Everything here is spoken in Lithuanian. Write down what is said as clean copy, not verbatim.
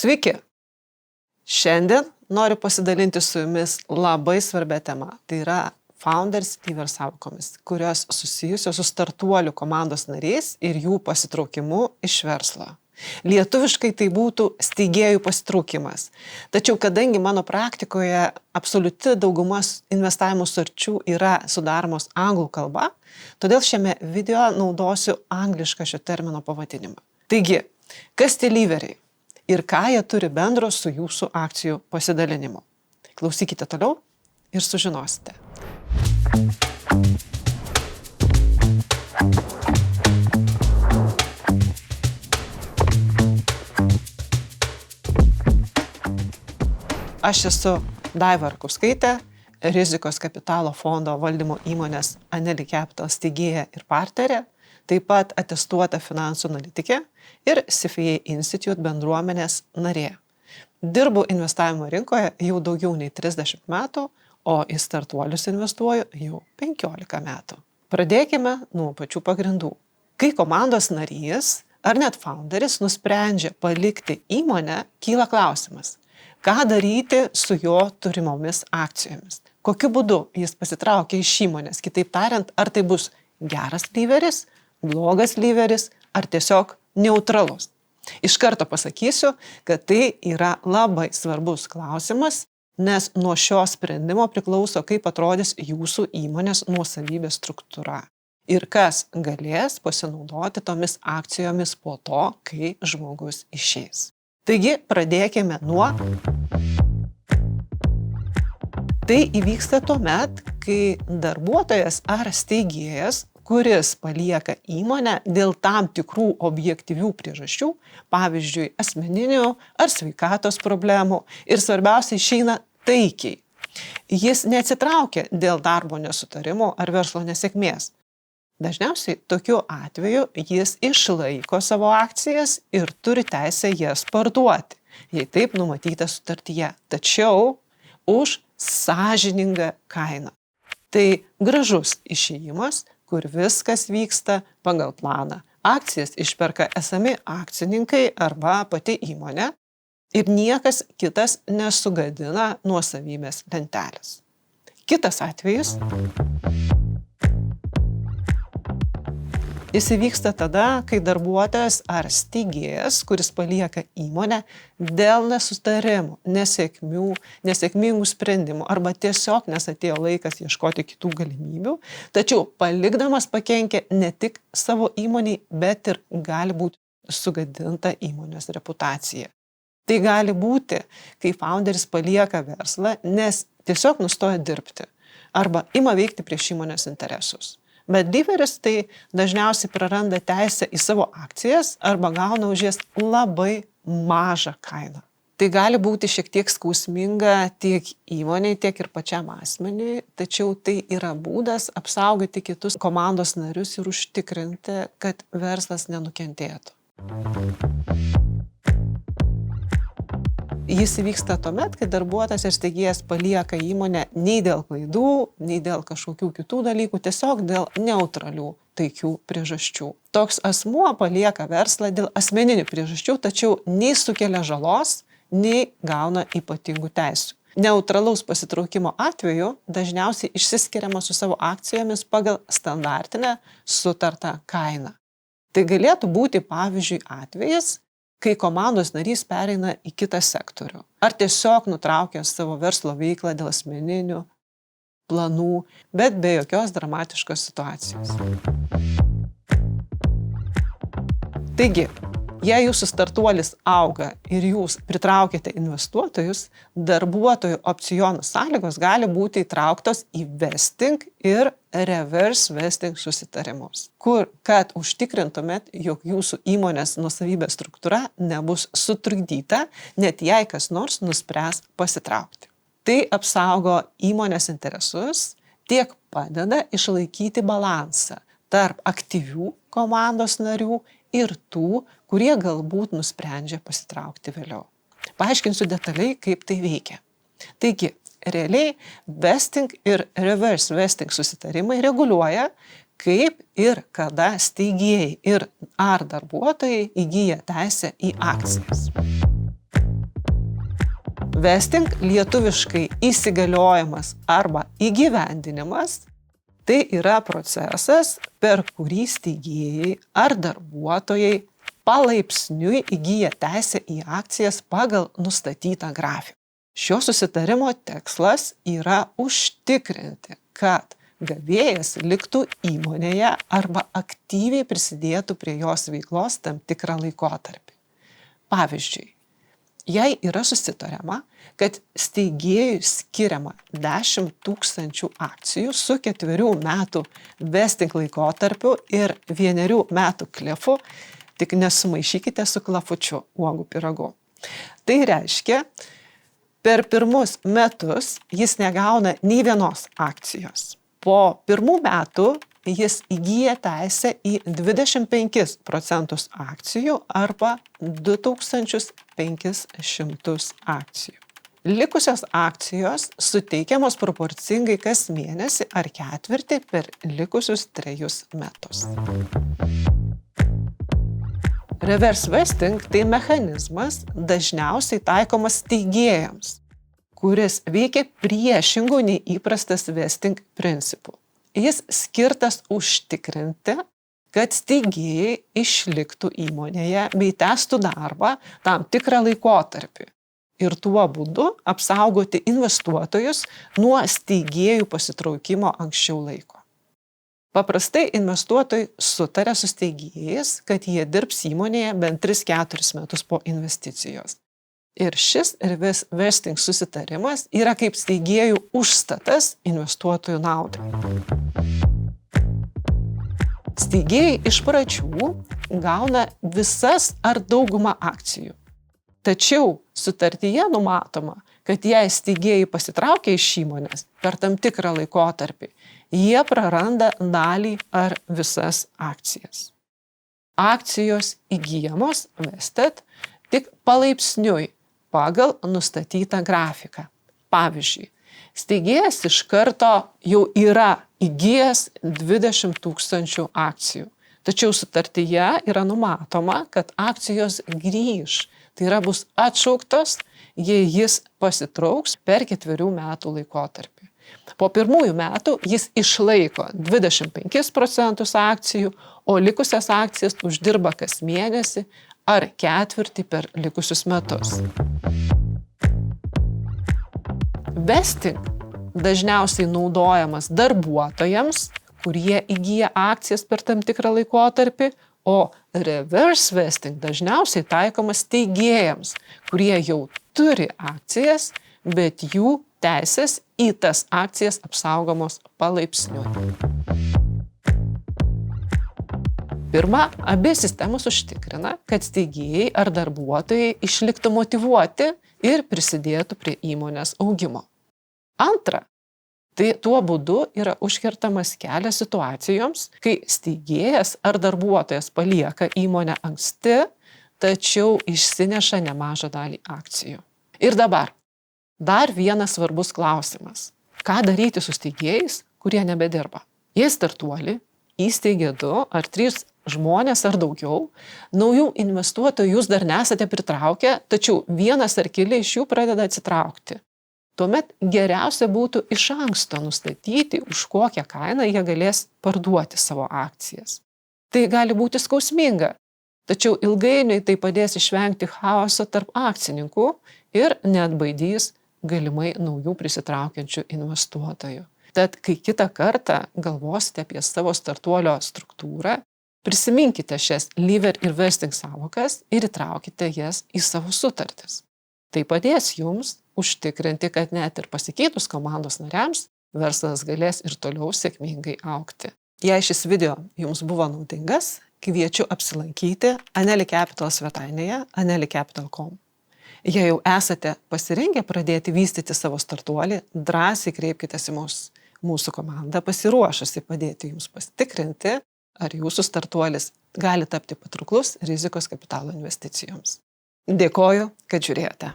Sveiki! Šiandien noriu pasidalinti su jumis labai svarbia tema. Tai yra Founders Leaver sąvokomis, kurios susijusios su startuolių komandos nariais ir jų pasitraukimu iš verslo. Lietuviškai tai būtų steigėjų pasitraukimas. Tačiau kadangi mano praktikoje absoliuti daugumas investavimo sutarčių yra sudaromos anglų kalba, todėl šiame video naudosiu anglišką šio termino pavadinimą. Taigi, kas tie leveriai ir ką jie turi bendro su jūsų akcijų pasidalinimu? Klausykite toliau ir sužinosite. Aš esu Daiva Rakauskaitė, rizikos kapitalo fondo valdymo įmonės Aneli Capital steigėja ir partnerė, taip pat atestuota finansų analitikė ir CFA Institute bendruomenės narė. Dirbu investavimo rinkoje jau daugiau nei 30 metų, o į startuolius investuoju jau 15 metų. Pradėkime nuo pačių pagrindų. Kai komandos narys ar net founderis nusprendžia palikti įmonę, kyla klausimas, ką daryti su jo turimomis akcijomis. Kokiu būdu jis pasitraukia iš įmonės, kitaip tariant, ar tai bus geras leveris, blogas leveris ar tiesiog neutralus. Iš karto pasakysiu, kad tai yra labai svarbus klausimas, nes nuo šio sprendimo priklauso, kaip atrodys jūsų įmonės nuosavybės struktūra ir kas galės pasinaudoti tomis akcijomis po to, kai žmogus išeis. Taigi, pradėkime nuo. Tai įvyksta tuomet, kai darbuotojas ar steigėjas, kuris palieka įmonę dėl tam tikrų objektyvių priežasčių, pavyzdžiui, asmeninių ar sveikatos problemų ir svarbiausia išeina taikiai. Jis neatsitraukia dėl darbo nesutarimo ar verslo nesėkmės. Dažniausiai tokiu atveju jis išlaiko savo akcijas ir turi teisę jas parduoti, jei taip numatyta sutartyje, tačiau už sąžiningą kainą. Tai gražus išėjimas, kur viskas vyksta pagal planą. Akcijas išperka esami akcininkai arba pati įmonė ir niekas kitas nesugadina nuosavybės lentelės. Kitas atvejis. Jis įvyksta tada, kai darbuotojas ar steigėjas, kuris palieka įmonę dėl nesutarimų, nesėkmingų sprendimų arba tiesiog nes atėjo laikas ieškoti kitų galimybių, tačiau palikdamas pakenkia ne tik savo įmoniai, bet ir gali būti sugadinta įmonės reputacija. Tai gali būti, kai founderis palieka verslą, nes tiesiog nustoja dirbti arba ima veikti prieš įmonės interesus. Bet leveris tai dažniausiai praranda teisę į savo akcijas arba gauna už jas labai mažą kainą. Tai gali būti šiek tiek skausminga tiek įmonei, tiek ir pačiam asmeniui, tačiau tai yra būdas apsaugoti kitus komandos narius ir užtikrinti, kad verslas nenukentėtų. Jis įvyksta tuomet, kai darbuotojas ir steigėjas palieka įmonę nei dėl klaidų, nei dėl kažkokių kitų dalykų, tiesiog dėl neutralių taikių priežasčių. Toks asmuo palieka verslą dėl asmeninių priežasčių, tačiau nei sukelia žalos, nei gauna ypatingų teisių. Neutralaus pasitraukimo atveju dažniausiai išsiskiriama su savo akcijomis pagal standartinę sutartą kainą. Tai galėtų būti, pavyzdžiui, atvejis, kai komandos narys pereina į kitą sektorių, ar tiesiog nutraukia savo verslo veiklą dėl asmeninių planų, bet be jokios dramatiškos situacijos. Taigi, jei jūsų startuolis auga ir jūs pritraukite investuotojus, darbuotojų opcionų sąlygos gali būti įtrauktos į vesting ir reverse vesting susitarimus, kur, kad užtikrintumėt, jog jūsų įmonės nuosavybės struktūra nebus sutrukdyta, net jei kas nors nuspręs pasitraukti. Tai apsaugo įmonės interesus, tiek padeda išlaikyti balansą tarp aktyvių komandos narių ir tų, kurie galbūt nusprendžia pasitraukti vėliau. Paaiškinsiu detaliai, kaip tai veikia. Taigi, realiai vesting ir reverse vesting susitarimai reguliuoja, kaip ir kada steigėjai ir ar darbuotojai įgyja teisę į akcijas. Vesting lietuviškai įsigaliojimas arba įgyvendinimas tai yra procesas, per kurį steigėjai ar darbuotojai palaipsniui įgyja teisę į akcijas pagal nustatytą grafiką. Šio susitarimo tikslas yra užtikrinti, kad gavėjas liktų įmonėje arba aktyviai prisidėtų prie jos veiklos tam tikrą laikotarpį. Pavyzdžiui, jei yra susitariama, kad steigėjui skiriama 10 000 akcijų su 4 metų vesting laikotarpiu ir 1 metų klifu, tik nesumaišykite su klafučiu uogų pyragu. Tai reiškia, per pirmus metus jis negauna nei vienos akcijos. Po 1 metų jis įgyja teisę į 25% akcijų arba 2500 akcijų. Likusios akcijos suteikiamos proporcingai kas mėnesį ar ketvirtį per likusius 3 metus. Reverse vesting tai mechanizmas dažniausiai taikomas steigėjams, kuris veikia priešingų nei įprastas vesting principų. Jis skirtas užtikrinti, kad steigėjai išliktų įmonėje bei tęstų darbą tam tikrą laikotarpį ir tuo būdu apsaugoti investuotojus nuo steigėjų pasitraukimo anksčiau laiko. Paprastai investuotojai sutaria su steigėjais, kad jie dirbs įmonėje bent 3-4 metus po investicijos. Ir šis reverse vesting susitarimas yra kaip steigėjų užstatas investuotojų naudai. Steigėjai iš pradžių gauna visas ar daugumą akcijų. Tačiau sutartyje numatoma, kad jei steigėjai pasitraukia iš įmonės per tam tikrą laikotarpį, jie praranda dalį ar visas akcijas. Akcijos įgyjamos vested tik palaipsniui pagal nustatytą grafiką. Pavyzdžiui, steigėjas iš karto jau yra įgijęs 20 000 akcijų. Tačiau sutartyje yra numatoma, kad akcijos grįž, tai yra bus atšauktos, jei jis pasitrauks per 4 metų laikotarpį. Po 1 metų jis išlaiko 25% akcijų, o likusias akcijas uždirba kas mėnesį ar ketvirtį per likusius metus. Vesting dažniausiai naudojamas darbuotojams, kurie įgyja akcijas per tam tikrą laikotarpį, o reverse vesting dažniausiai taikomas steigėjams, kurie jau turi akcijas, bet jų teisės į tas akcijas apsaugomos palaipsniui. Pirma, abi sistemos užtikrina, kad steigėjai ar darbuotojai išliktų motyvuoti ir prisidėtų prie įmonės augimo. Antra, tai tuo būdu yra užkertamas kelias situacijoms, kai steigėjas ar darbuotojas palieka įmonę anksti, tačiau išsineša nemažą dalį akcijų. Ir dabar, dar vienas svarbus klausimas. Ką daryti su steigėjais, kurie nebedirba? Jie startuolį, įsteigė 2 ar 3 žmonės ar daugiau, naujų investuotojų jūs dar nesate pritraukę, tačiau 1 ar keli iš jų pradeda atsitraukti. Tuomet geriausia būtų iš anksto nustatyti, už kokią kainą jie galės parduoti savo akcijas. Tai gali būti skausminga, tačiau ilgainiui tai padės išvengti chaoso tarp akcininkų ir neatbaidys galimai naujų prisitraukiančių investuotojų. Tad, kai kitą kartą galvosite apie savo startuolio struktūrą, prisiminkite šias lever ir vesting sąvokas ir įtraukite jas į savo sutartis. Tai padės jums užtikrinti, kad net ir pasikeitus komandos nariams, verslas galės ir toliau sėkmingai augti. Jei šis video jums buvo naudingas, kviečiu apsilankyti Anely Capital svetainėje anelycapital.com. Jei jau esate pasirengę pradėti vystyti savo startuolį, drąsiai kreipkitės į mūsų komandą, pasiruošusi padėti jums pasitikrinti, ar jūsų startuolis gali tapti patrauklus rizikos kapitalo investicijoms. Dėkoju, kad žiūrėjote.